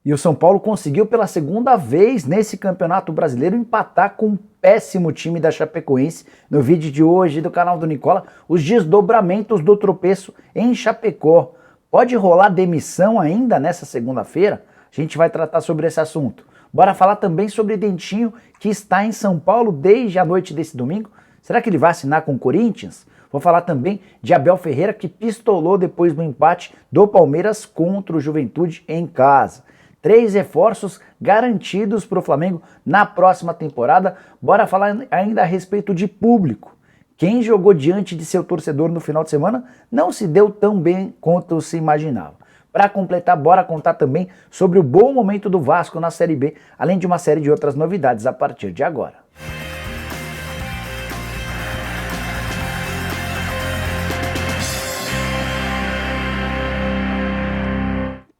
E o São Paulo conseguiu pela segunda vez nesse Campeonato Brasileiro empatar com um péssimo time da Chapecoense. No vídeo de hoje do canal do Nicola, os desdobramentos do tropeço em Chapecó. Pode rolar demissão ainda nessa segunda-feira? A gente vai tratar sobre esse assunto. Bora falar também sobre Dentinho, que está em São Paulo desde a noite desse domingo. Será que ele vai assinar com o Corinthians? Vou falar também de Abel Ferreira, que pistolou depois do empate do Palmeiras contra o Juventude em casa. 3 reforços garantidos para o Flamengo na próxima temporada. Bora falar ainda a respeito de público. Quem jogou diante de seu torcedor no final de semana não se deu tão bem quanto se imaginava. Para completar, bora contar também sobre o bom momento do Vasco na Série B, além de uma série de outras novidades a partir de agora.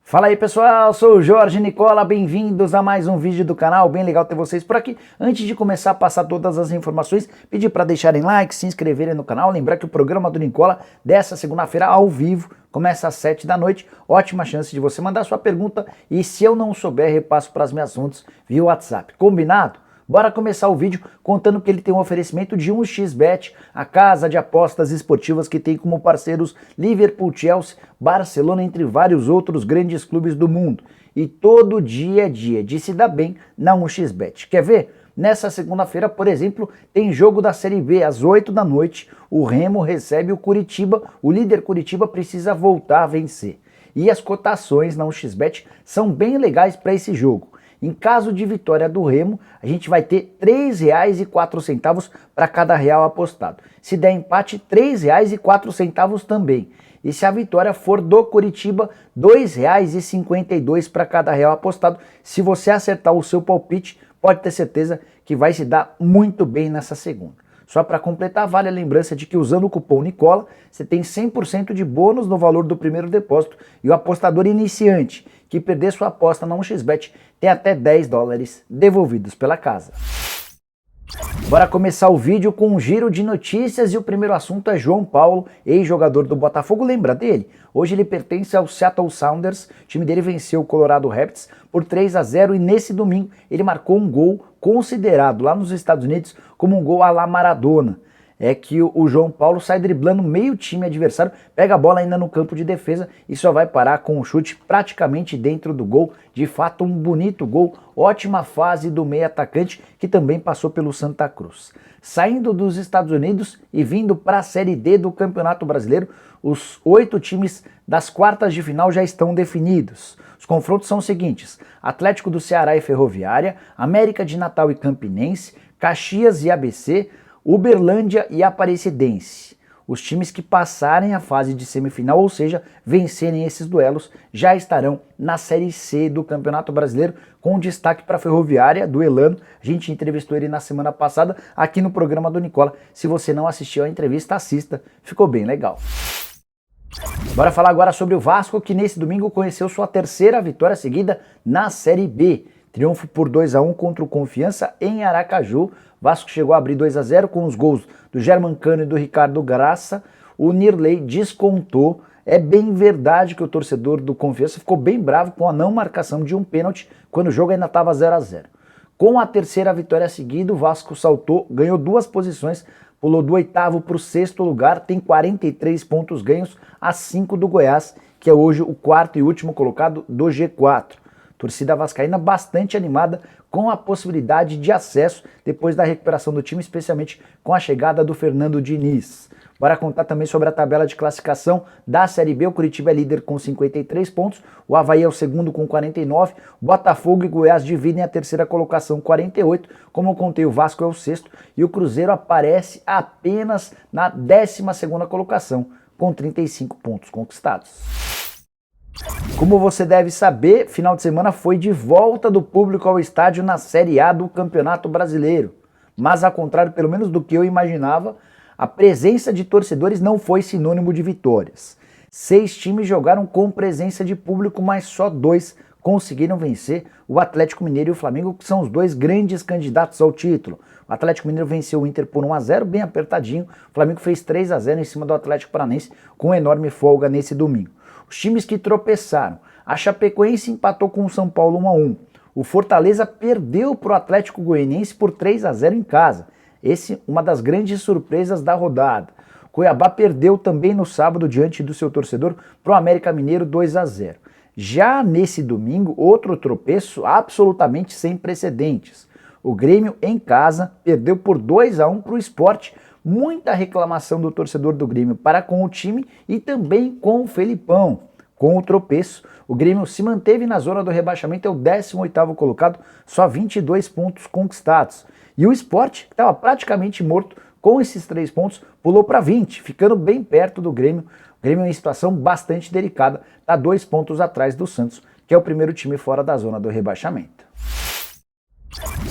Fala aí pessoal, sou o Jorge Nicola, bem-vindos a mais um vídeo do canal, bem legal ter vocês por aqui. Antes de começar a passar todas as informações, pedir para deixarem like, se inscreverem no canal, lembrar que o programa do Nicola dessa segunda-feira ao vivo começa às 7 da noite, ótima chance de você mandar sua pergunta e se eu não souber, repasso para as minhas fontes via WhatsApp, combinado? Bora começar o vídeo contando que ele tem um oferecimento de 1xBet, a casa de apostas esportivas que tem como parceiros Liverpool, Chelsea, Barcelona, entre vários outros grandes clubes do mundo. E todo dia é dia de se dar bem na 1xBet. Quer ver? Nessa segunda-feira, por exemplo, tem jogo da Série B às 8 da noite, o Remo recebe o Curitiba, o líder Curitiba precisa voltar a vencer. E as cotações na 1xBet são bem legais para esse jogo. Em caso de vitória do Remo, a gente vai ter R$ 3,04 para cada real apostado. Se der empate, R$ 3,04 também. E se a vitória for do Coritiba, R$ 2,52 para cada real apostado. Se você acertar o seu palpite, pode ter certeza que vai se dar muito bem nessa segunda. Só para completar, vale a lembrança de que usando o cupom Nicola, você tem 100% de bônus no valor do primeiro depósito e o apostador iniciante que perder sua aposta na 1xBet tem até $10 devolvidos pela casa. Bora começar o vídeo com um giro de notícias e o primeiro assunto é João Paulo, ex-jogador do Botafogo, lembra dele? Hoje ele pertence ao Seattle Sounders, o time dele venceu o Colorado Rapids por 3-0 e nesse domingo ele marcou um gol considerado lá nos Estados Unidos como um gol à la Maradona. É que o João Paulo sai driblando meio time adversário, pega a bola ainda no campo de defesa e só vai parar com um chute praticamente dentro do gol. De fato, um bonito gol, ótima fase do meio atacante que também passou pelo Santa Cruz. Saindo dos Estados Unidos e vindo para a Série D do Campeonato Brasileiro, os 8 times das quartas de final já estão definidos. Os confrontos são os seguintes: Atlético do Ceará e Ferroviária, América de Natal e Campinense, Caxias e ABC, Uberlândia e Aparecidense. Os times que passarem a fase de semifinal, ou seja, vencerem esses duelos, já estarão na Série C do Campeonato Brasileiro, com destaque para a Ferroviária, do Elano. A gente entrevistou ele na semana passada aqui no programa do Nicola. Se você não assistiu a entrevista, assista, ficou bem legal. Bora falar agora sobre o Vasco, que nesse domingo conheceu sua terceira vitória seguida na Série B. Triunfo por 2-1 contra o Confiança em Aracaju. Vasco chegou a abrir 2-0 com os gols do Germancano e do Ricardo Graça. O Nirley descontou. É bem verdade que o torcedor do Confiança ficou bem bravo com a não marcação de um pênalti quando o jogo ainda estava 0-0. Com a terceira vitória seguida, o Vasco saltou, ganhou 2 posições, pulou do 8º para o 6º lugar, tem 43 pontos ganhos, a 5 do Goiás, que é hoje o 4º e último colocado do G4. Torcida vascaína bastante animada com a possibilidade de acesso depois da recuperação do time, especialmente com a chegada do Fernando Diniz. Bora contar também sobre a tabela de classificação da Série B. O Curitiba é líder com 53 pontos, o Avaí é o segundo com 49, Botafogo e Goiás dividem a terceira colocação 48, como eu contei, o Vasco é o 6º e o Cruzeiro aparece apenas na 12ª colocação, com 35 pontos conquistados. Como você deve saber, final de semana foi de volta do público ao estádio na Série A do Campeonato Brasileiro. Mas ao contrário, pelo menos do que eu imaginava, a presença de torcedores não foi sinônimo de vitórias. 6 times jogaram com presença de público, mas só 2 conseguiram vencer, o Atlético Mineiro e o Flamengo, que são os 2 grandes candidatos ao título. O Atlético Mineiro venceu o Inter por 1-0, bem apertadinho. O Flamengo fez 3-0 em cima do Atlético Paranaense, com enorme folga nesse domingo. Os times que tropeçaram: A Chapecoense empatou com o São Paulo 1-1. O Fortaleza perdeu para o Atlético Goianiense por 3-0 em casa. Esse uma das grandes surpresas da rodada. Cuiabá perdeu também no sábado diante do seu torcedor para o América Mineiro 2-0. Já nesse domingo, outro tropeço absolutamente sem precedentes. O Grêmio em casa perdeu por 2-1 para o Sport. Muita reclamação do torcedor do Grêmio para com o time e também com o Felipão. Com o tropeço, o Grêmio se manteve na zona do rebaixamento, é o 18º colocado, só 22 pontos conquistados. E o Sport, que estava praticamente morto, com esses 3 pontos, pulou para 20, ficando bem perto do Grêmio. O Grêmio em situação bastante delicada, está 2 pontos atrás do Santos, que é o primeiro time fora da zona do rebaixamento.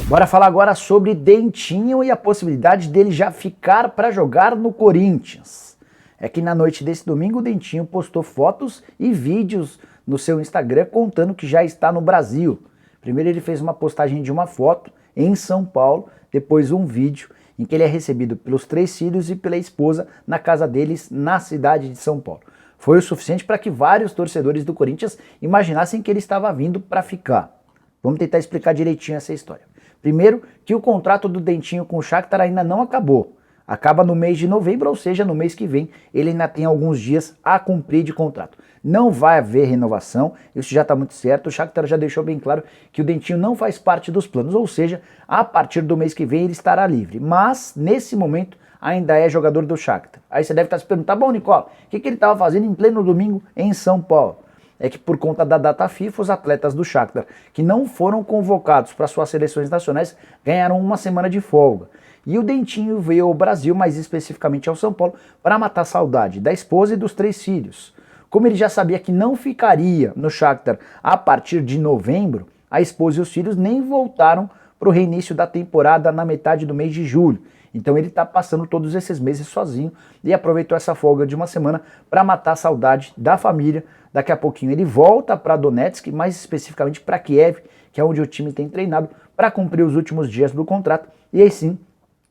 Bora falar agora sobre Dentinho e a possibilidade dele já ficar para jogar no Corinthians. É que na noite desse domingo o Dentinho postou fotos e vídeos no seu Instagram contando que já está no Brasil. Primeiro ele fez uma postagem de uma foto em São Paulo, depois um vídeo em que ele é recebido pelos 3 filhos e pela esposa na casa deles na cidade de São Paulo. Foi o suficiente para que vários torcedores do Corinthians imaginassem que ele estava vindo para ficar. Vamos tentar explicar direitinho essa história. Primeiro, que o contrato do Dentinho com o Shakhtar ainda não acabou. Acaba no mês de novembro, ou seja, no mês que vem, ele ainda tem alguns dias a cumprir de contrato. Não vai haver renovação, isso já está muito certo. O Shakhtar já deixou bem claro que o Dentinho não faz parte dos planos, ou seja, a partir do mês que vem ele estará livre. Mas, nesse momento, ainda é jogador do Shakhtar. Aí você deve estar se perguntando, bom, Nicola, o que ele estava fazendo em pleno domingo em São Paulo? É que por conta da data FIFA, os atletas do Shakhtar que não foram convocados para suas seleções nacionais ganharam uma semana de folga. E o Dentinho veio ao Brasil, mais especificamente ao São Paulo, para matar a saudade da esposa e dos 3 filhos. Como ele já sabia que não ficaria no Shakhtar a partir de novembro, a esposa e os filhos nem voltaram para o reinício da temporada na metade do mês de julho. Então ele está passando todos esses meses sozinho e aproveitou essa folga de uma semana para matar a saudade da família. Daqui a pouquinho ele volta para Donetsk, mais especificamente para Kiev, que é onde o time tem treinado, para cumprir os últimos dias do contrato e aí sim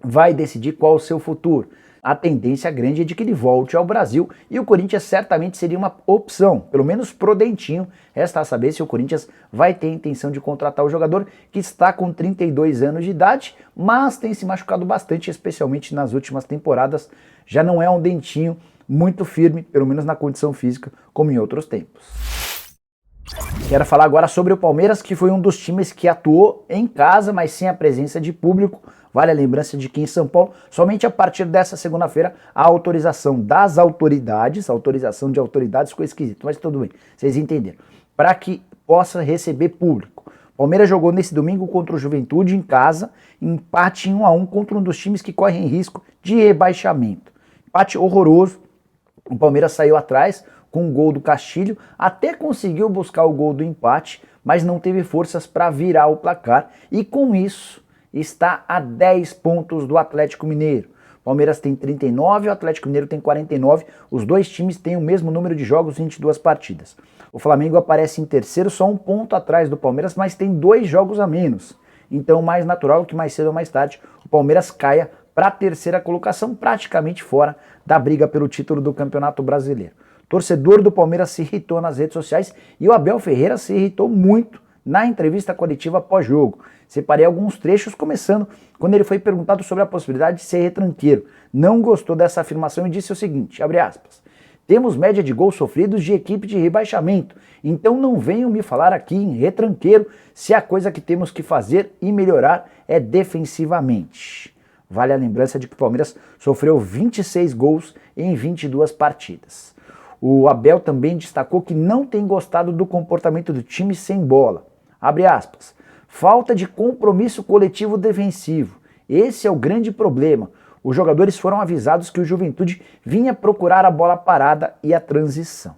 vai decidir qual o seu futuro. A tendência grande é de que ele volte ao Brasil e o Corinthians certamente seria uma opção, pelo menos pro Dentinho. Resta a saber se o Corinthians vai ter a intenção de contratar o jogador que está com 32 anos de idade, mas tem se machucado bastante, especialmente nas últimas temporadas. Já não é um Dentinho muito firme, pelo menos na condição física, como em outros tempos. Quero falar agora sobre o Palmeiras, que foi um dos times que atuou em casa, mas sem a presença de público. Vale a lembrança de que em São Paulo, somente a partir dessa segunda-feira, a autorização das autoridades, a autorização de autoridades ficou esquisito, mas tudo bem, vocês entenderam, para que possa receber público. O Palmeiras jogou nesse domingo contra o Juventude em casa, empate em 1-1 contra um dos times que correm risco de rebaixamento. Empate horroroso, o Palmeiras saiu atrás com o gol do Castilho, até conseguiu buscar o gol do empate, mas não teve forças para virar o placar e com isso está a 10 pontos do Atlético Mineiro. Palmeiras tem 39, o Atlético Mineiro tem 49, os dois times têm o mesmo número de jogos, 22 partidas. O Flamengo aparece em terceiro, só 1 ponto atrás do Palmeiras, mas tem 2 jogos a menos. Então, mais natural que mais cedo ou mais tarde o Palmeiras caia para a terceira colocação, praticamente fora da briga pelo título do Campeonato Brasileiro. O torcedor do Palmeiras se irritou nas redes sociais e o Abel Ferreira se irritou muito na entrevista coletiva pós-jogo. Separei alguns trechos, começando quando ele foi perguntado sobre a possibilidade de ser retranqueiro. Não gostou dessa afirmação e disse o seguinte, abre aspas, temos média de gols sofridos de equipe de rebaixamento, então não venham me falar aqui em retranqueiro se a coisa que temos que fazer e melhorar é defensivamente. Vale a lembrança de que o Palmeiras sofreu 26 gols em 22 partidas. O Abel também destacou que não tem gostado do comportamento do time sem bola. Abre aspas. Falta de compromisso coletivo defensivo. Esse é o grande problema. Os jogadores foram avisados que o Juventude vinha procurar a bola parada e a transição.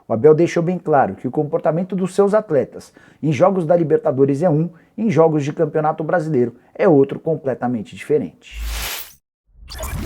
O Abel deixou bem claro que o comportamento dos seus atletas em jogos da Libertadores é um, em jogos de Campeonato Brasileiro é outro completamente diferente.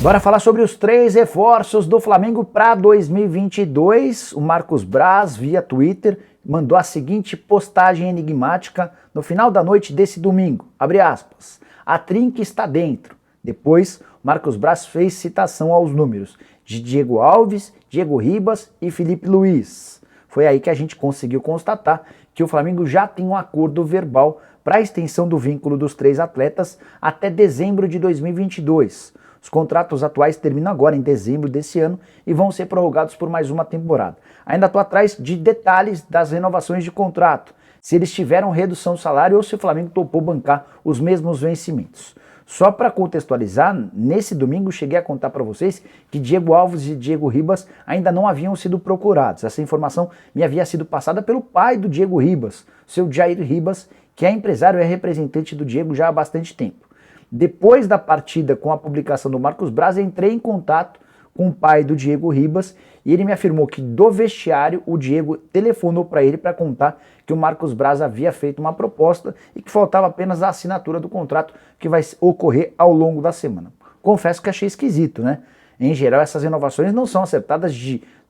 Bora falar sobre os 3 reforços do Flamengo para 2022. O Marcos Braz, via Twitter, mandou a seguinte postagem enigmática no final da noite desse domingo. Abre aspas. A trinca está dentro. Depois, Marcos Braz fez citação aos números de Diego Alves, Diego Ribas e Felipe Luiz. Foi aí que a gente conseguiu constatar que o Flamengo já tem um acordo verbal para a extensão do vínculo dos 3 atletas até dezembro de 2022. Os contratos atuais terminam agora em dezembro desse ano e vão ser prorrogados por mais uma temporada. Ainda estou atrás de detalhes das renovações de contrato, se eles tiveram redução do salário ou se o Flamengo topou bancar os mesmos vencimentos. Só para contextualizar, nesse domingo cheguei a contar para vocês que Diego Alves e Diego Ribas ainda não haviam sido procurados. Essa informação me havia sido passada pelo pai do Diego Ribas, seu Jair Ribas, que é empresário e é representante do Diego já há bastante tempo. Depois da partida com a publicação do Marcos Braz, entrei em contato com o pai do Diego Ribas e ele me afirmou que do vestiário o Diego telefonou para ele para contar que o Marcos Braz havia feito uma proposta e que faltava apenas a assinatura do contrato que vai ocorrer ao longo da semana. Confesso que achei esquisito, né? Em geral, essas renovações não são acertadas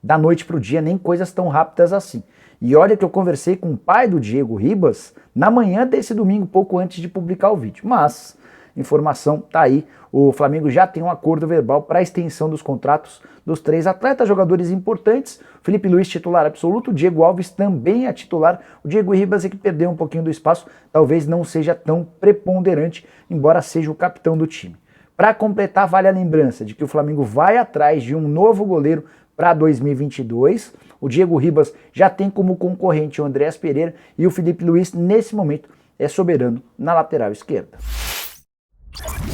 da noite para o dia, nem coisas tão rápidas assim. E olha que eu conversei com o pai do Diego Ribas na manhã desse domingo, pouco antes de publicar o vídeo. Mas informação tá aí, o Flamengo já tem um acordo verbal para a extensão dos contratos dos 3 atletas, jogadores importantes. Felipe Luiz titular absoluto, o Diego Alves também é titular, o Diego Ribas é que perdeu um pouquinho do espaço, talvez não seja tão preponderante, embora seja o capitão do time. Para completar, vale a lembrança de que o Flamengo vai atrás de um novo goleiro para 2022, o Diego Ribas já tem como concorrente o Andréas Pereira e o Felipe Luiz nesse momento é soberano na lateral esquerda.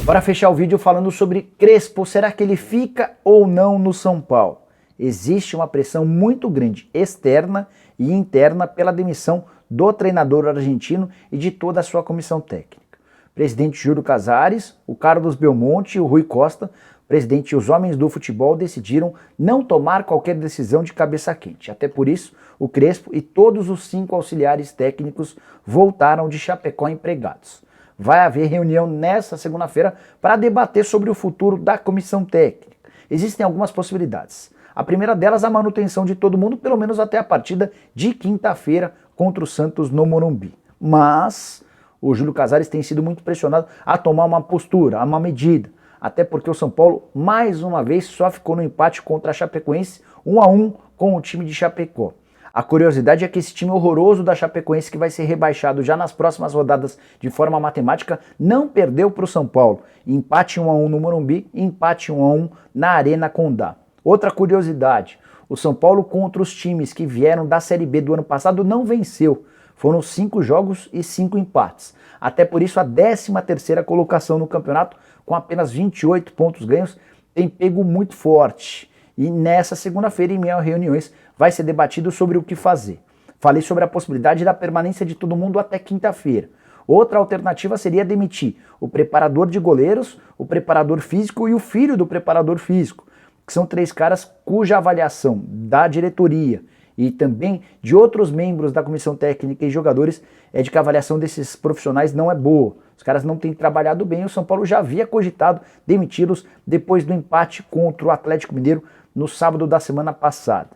Bora fechar o vídeo falando sobre Crespo. Será que ele fica ou não no São Paulo? Existe uma pressão muito grande externa e interna pela demissão do treinador argentino e de toda a sua comissão técnica. O presidente Júlio Casares, o Carlos Belmonte e o Rui Costa, presidente e os homens do futebol decidiram não tomar qualquer decisão de cabeça quente. Até por isso, o Crespo e todos os 5 auxiliares técnicos voltaram de Chapecó empregados. Vai haver reunião nesta segunda-feira para debater sobre o futuro da comissão técnica. Existem algumas possibilidades. A primeira delas, a manutenção de todo mundo, pelo menos até a partida de quinta-feira contra o Santos no Morumbi. Mas o Júlio Casares tem sido muito pressionado a tomar uma postura, uma medida. Até porque o São Paulo, mais uma vez, só ficou no empate contra a Chapecoense, 1-1 com o time de Chapecó. A curiosidade é que esse time horroroso da Chapecoense, que vai ser rebaixado já nas próximas rodadas de forma matemática, não perdeu para o São Paulo. Empate 1-1 no Morumbi, empate 1-1 na Arena Condá. Outra curiosidade, o São Paulo contra os times que vieram da Série B do ano passado não venceu. Foram 5 jogos e 5 empates. Até por isso a 13ª colocação no campeonato, com apenas 28 pontos ganhos, tem pego muito forte. E nessa segunda-feira, em meio a reuniões, vai ser debatido sobre o que fazer. Falei sobre a possibilidade da permanência de todo mundo até quinta-feira. Outra alternativa seria demitir o preparador de goleiros, o preparador físico e o filho do preparador físico, que são 3 caras cuja avaliação da diretoria e também de outros membros da comissão técnica e jogadores é de que a avaliação desses profissionais não é boa. Os caras não têm trabalhado bem, o São Paulo já havia cogitado demiti-los depois do empate contra o Atlético Mineiro no sábado da semana passada.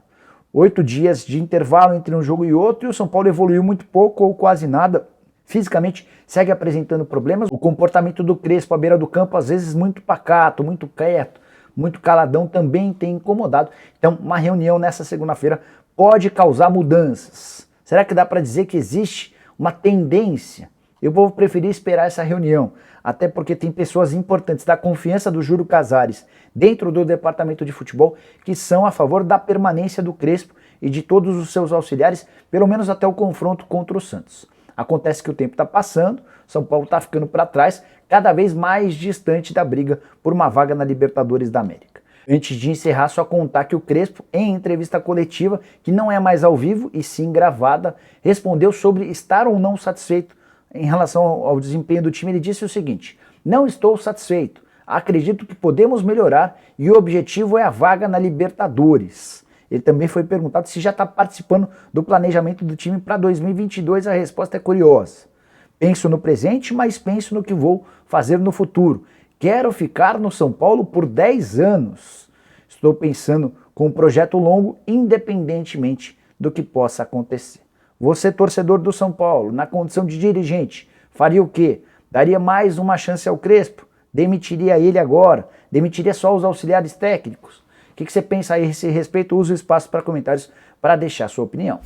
8 dias de intervalo entre um jogo e outro e o São Paulo evoluiu muito pouco ou quase nada. Fisicamente segue apresentando problemas. O comportamento do Crespo à beira do campo, às vezes muito pacato, muito quieto, muito caladão, também tem incomodado. Então uma reunião nessa segunda-feira pode causar mudanças. Será que dá para dizer que existe uma tendência? Eu vou preferir esperar essa reunião, até porque tem pessoas importantes da confiança do Júlio Casares dentro do departamento de futebol que são a favor da permanência do Crespo e de todos os seus auxiliares, pelo menos até o confronto contra o Santos. Acontece que o tempo está passando, São Paulo está ficando para trás, cada vez mais distante da briga por uma vaga na Libertadores da América. Antes de encerrar, só contar que o Crespo, em entrevista coletiva, que não é mais ao vivo e sim gravada, respondeu sobre estar ou não satisfeito em relação ao desempenho do time. Ele disse o seguinte: não estou satisfeito, acredito que podemos melhorar e o objetivo é a vaga na Libertadores. Ele também foi perguntado se já está participando do planejamento do time para 2022, a resposta é curiosa. Penso no presente, mas penso no que vou fazer no futuro. Quero ficar no São Paulo por 10 anos. Estou pensando com um projeto longo, independentemente do que possa acontecer. Você, torcedor do São Paulo, na condição de dirigente, faria o quê? Daria mais uma chance ao Crespo? Demitiria ele agora? Demitiria só os auxiliares técnicos? O que você pensa a esse respeito? Use o espaço para comentários para deixar sua opinião.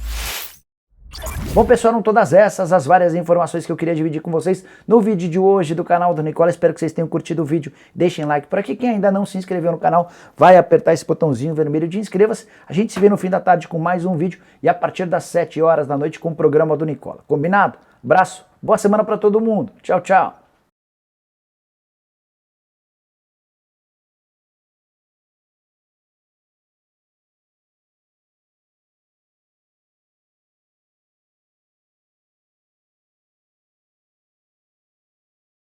Bom pessoal, eram todas essas as várias informações que eu queria dividir com vocês no vídeo de hoje do canal do Nicola. Espero que vocês tenham curtido o vídeo, deixem like por aqui. Quem ainda não se inscreveu no canal, vai apertar esse botãozinho vermelho de inscreva-se. A gente se vê no fim da tarde com mais um vídeo e a partir das 7 horas da noite com o programa do Nicola. Combinado? Abraço, boa semana para todo mundo. Tchau, tchau.